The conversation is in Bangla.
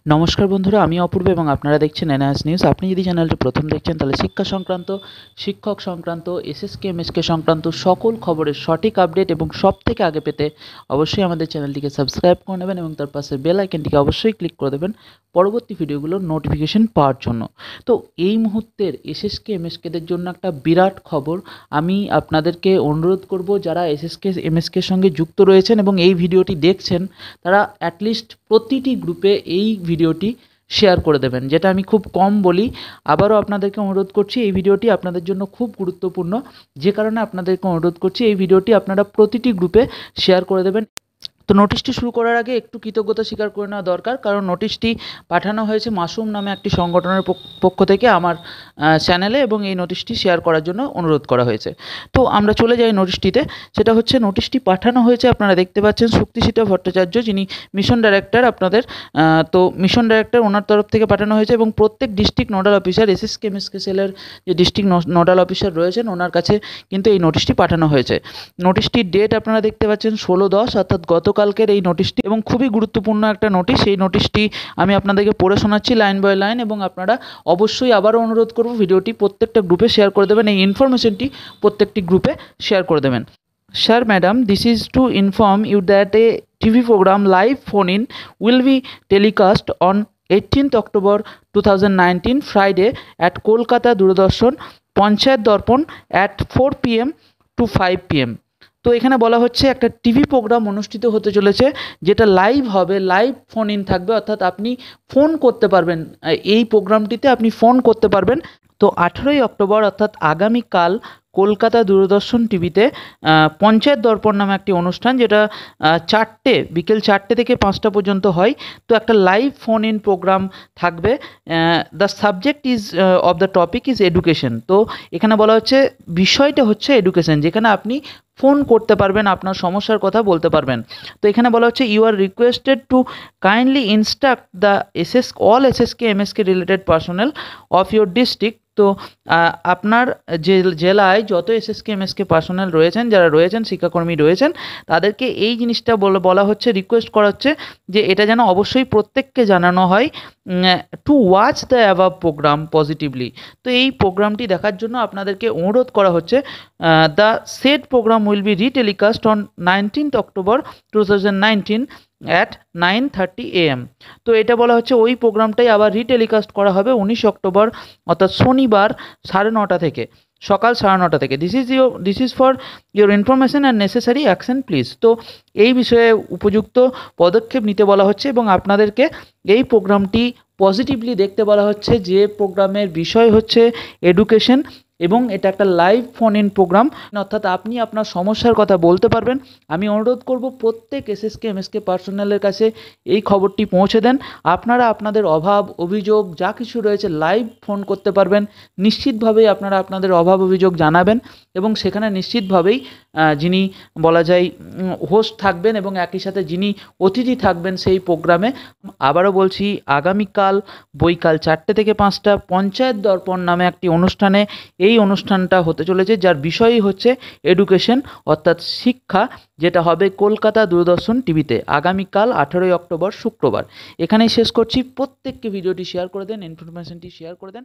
নমস্কার বন্ধুরা, আমি অপূর্ব এবং আপনারা দেখছেন NIOS নিউজ। আপনি যদি চ্যানেলটি প্রথম দেখছেন তাহলে শিক্ষা সংক্রান্ত, শিক্ষক সংক্রান্ত, SSK MSK সংক্রান্ত সকল খবরের সঠিক আপডেট এবং সবথেকে আগে পেতে অবশ্যই আমাদের চ্যানেলটিকে সাবস্ক্রাইব করে নেবেন এবং তার পাশে বেল আইকনটিকে অবশ্যই ক্লিক করে দেবেন পরবর্তী ভিডিওগুলোর নোটিফিকেশন পাওয়ার জন্য। তো এই মুহূর্তের SSK MSKদের জন্য একটা বিরাট খবর। আমি আপনাদেরকে অনুরোধ করব, যারা SSK MSKর সঙ্গে যুক্ত রয়েছেন এবং এই ভিডিওটি দেখছেন, তারা অ্যাটলিস্ট প্রতিটি গ্রুপে এই ভিডিওটি শেয়ার করে দেবেন, যেটা আমি খুব কম বলি। আবারও আপনাদেরকে অনুরোধ করছি, এই ভিডিওটি আপনাদের জন্য খুব গুরুত্বপূর্ণ, যে কারণে আপনাদেরকে অনুরোধ করছি এই ভিডিওটি আপনারা প্রতিটি গ্রুপে শেয়ার করে দেবেন। তো নোটিশটি শুরু করার আগে একটু কৃতজ্ঞতা স্বীকার করে নেওয়া দরকার, কারণ নোটিশটি পাঠানো হয়েছে মাসুম নামে একটি সংগঠনের পক্ষ থেকে আমার চ্যানেলে, এবং এই নোটিশটি শেয়ার করার জন্য অনুরোধ করা হয়েছে। তো আমরা চলে যাই নোটিশটিতে। সেটা হচ্ছে, নোটিশটি পাঠানো হয়েছে, আপনারা দেখতে পাচ্ছেন, শক্তিসীতা ভট্টাচার্য, যিনি মিশন ডাইরেক্টর আপনাদের। তো মিশন ডাইরেক্টর ওনার তরফ থেকে পাঠানো হয়েছে, এবং প্রত্যেক district nodal officer, SSK MSK সেলের যে ডিস্ট্রিক্ট নোডাল অফিসার রয়েছেন, ওনার কাছে কিন্তু এই নোটিশটি পাঠানো হয়েছে। নোটিশটির ডেট আপনারা দেখতে পাচ্ছেন 16/10, অর্থাৎ গতকালকের এই নোটিশটি, এবং খুবই গুরুত্বপূর্ণ একটা নোটিশ। এই নোটিশটি আমি আপনাদেরকে পড়ে শোনাচ্ছি লাইন বাই লাইন, এবং আপনারা অবশ্যই আবারও অনুরোধ করব ভিডিওটি প্রত্যেকটা গ্রুপে শেয়ার করে দেবেন, এই ইনফরমেশনটি প্রত্যেকটি গ্রুপে শেয়ার করে দেবেন। Sir, madam, this is to inform you that a TV program live phone-in will be telecast on 18th October 2019 Friday at Kolkata Doordarshan Panchayat Darpan at 4 PM to 5 PM. তো এখানে বলা হচ্ছে একটা টিভি প্রোগ্রাম অনুষ্ঠিত হতে চলেছে, যেটা লাইভ হবে, লাইভ ফোন ইন থাকবে, অর্থাৎ আপনি ফোন করতে পারবেন, এই প্রোগ্রামটিতে আপনি ফোন করতে পারবেন। তো 18ই অক্টোবর অর্থাৎ আগামীকাল কলকাতা দূরদর্শন টিভিতে পঞ্চায়েত দর্পণ নামে একটি অনুষ্ঠান, যেটা বিকেল 4টে থেকে 5টা পর্যন্ত হয়। তো একটা লাইভ ফোন ইন প্রোগ্রাম থাকবে। The subject is of the topic is education. তো এখানে বলা হচ্ছে বিষয়টা হচ্ছে এডুকেশন, যেখানে আপনি ফোন করতে পারবেন, আপনার সমস্যার কথা বলতে পারবেন। তো এখানে বলা হচ্ছে, you are requested to kindly instruct the all SSK MSK related personnel of your district. তো আপনার যে জেলায় যত SSK MSK পার্সোনাল রয়েছেন, যারা রয়েছেন, শিক্ষাকর্মী রয়েছেন, তাদেরকে এই জিনিসটা বলা হচ্ছে, রিকোয়েস্ট করা হচ্ছে যে এটা যেন অবশ্যই প্রত্যেককে জানানো হয়, to watch the above program positively. তো এই প্রোগ্রামটি দেখার জন্য আপনাদেরকে অনুরোধ করা হচ্ছে। The said program will be retelecast on 19th October 2019 at 9:30 AM। তো এটা বলা হচ্ছে ওই প্রোগ্রামটাই আবার রিটেলিকাস্ট করা হবে 19 অক্টোবর অর্থাৎ শনিবার 9:30 থেকে, সকাল 9:30 থেকে। This is for your information and necessary action please. তো এই বিষয়ে উপযুক্ত পদক্ষেপ নিতে বলা হচ্ছে, এবং আপনাদেরকে এই প্রোগ্রামটি পজিটিভলি দেখতে বলা হচ্ছে, যে প্রোগ্রামের বিষয় হচ্ছে এডুকেশন, এবং এটা একটা লাইভ ফোন ইন প্রোগ্রাম, অর্থাৎ আপনি আপনার সমস্যার কথা বলতে পারবেন। আমি অনুরোধ করব প্রত্যেক SSK MSK পার্সোনালের কাছে এই খবরটি পৌঁছে দেন। আপনারা আপনাদের অভাব অভিযোগ যা কিছু রয়েছে লাইভ ফোন করতে পারবেন। নিশ্চিতভাবেই আপনারা আপনাদের অভাব অভিযোগ জানাবেন, এবং সেখানে নিশ্চিতভাবেই যিনি বলা যায় হোস্ট থাকবেন, এবং একই সাথে যিনি অতিথি থাকবেন সেই প্রোগ্রামে, আবারও বলছি, আগামীকাল বৈকাল 4টে থেকে 5টা পঞ্চায়েত দর্পণ নামে একটি অনুষ্ঠানে এই অনুষ্ঠানটা হতে চলেছে, যার বিষয়ই হচ্ছে এডুকেশন অর্থাৎ শিক্ষা, যেটা হবে কলকাতা দূরদর্শন টিভিতে আগামীকাল 18ই অক্টোবর শুক্রবার। এখানেই শেষ করছি। প্রত্যেককে ভিডিওটি শেয়ার করে দেন, ইনফরমেশনটি শেয়ার করে দেন।